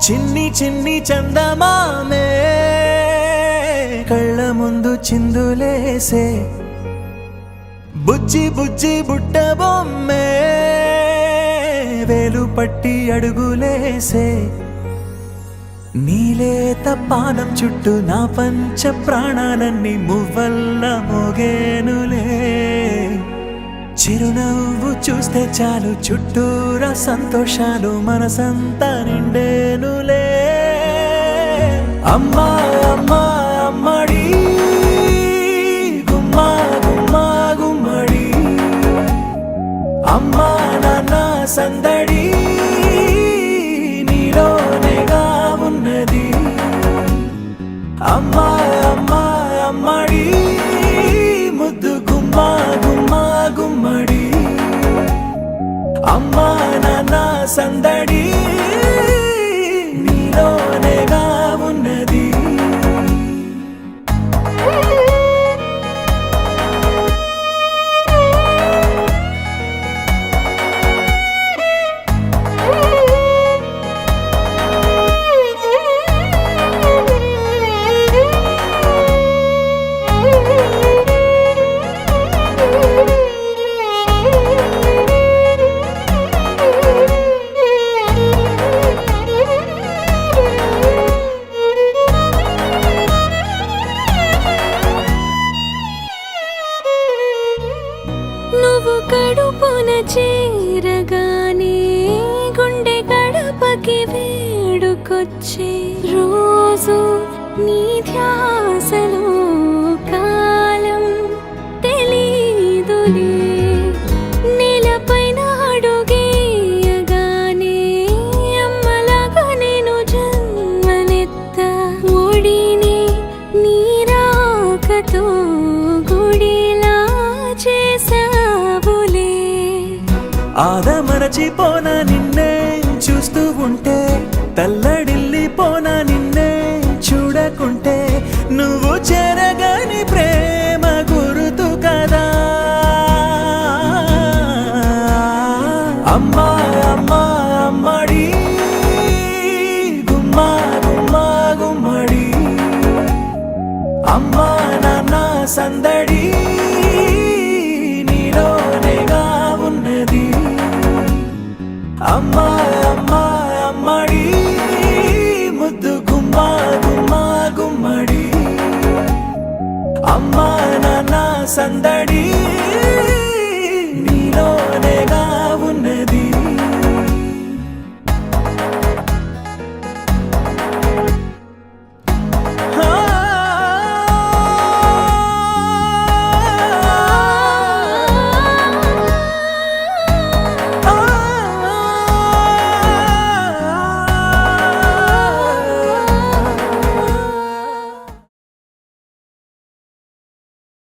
చిన్ని చిన్ని చందమామే కళ్ళ ముందు చిందులేసే బుజ్జి బుజ్జి బుట్ట బొమ్మే వేలు పట్టి అడుగులేసే నీలేత పానం చుట్టూ నా పంచ ప్రాణాలన్నీ మువ్వల్ల మోగేనులే చిరునవ్వు చూస్తే చాలు చుట్టూరా సంతోషాలు మనసంతా నిండేనులే అమ్మా అమ్మా అమ్మడి గుమ్మా గుమ్మా గుమ్మడి అమ్మా నాన్న సందడి నీలోనేగా ఉన్నది అమ్మా అమ్మా అమ్మడి ముద్దు గుమ్మా గుమ్మా గుమ్మడి అమ్మా నాన్న సందడి నీలోనేగా ఉన్నది నువ్వు కడుపున చేరగానే గుండె గడపకి వేడుకొచ్చే రోజు నీ ధ్యాసలో కాలం తెలీదులే నేలపైన అడుగేయగానే అమ్మలాగా నేను జన్మనెత్త ఒడిని నీ రాకతో గుడిలా చేసావులే ఆదమరచిపోనా నిన్నే చూస్తూ ఉంటే తల్లడిల్లిపోనా నిన్నే చూడకుంటే నువ్వు చెరగని ప్రేమ గురుతు కదా అమ్మా అమ్మా అమ్మడి గుమ్మా గుమ్మా గుమ్మడి అమ్మా నాన్న సందడి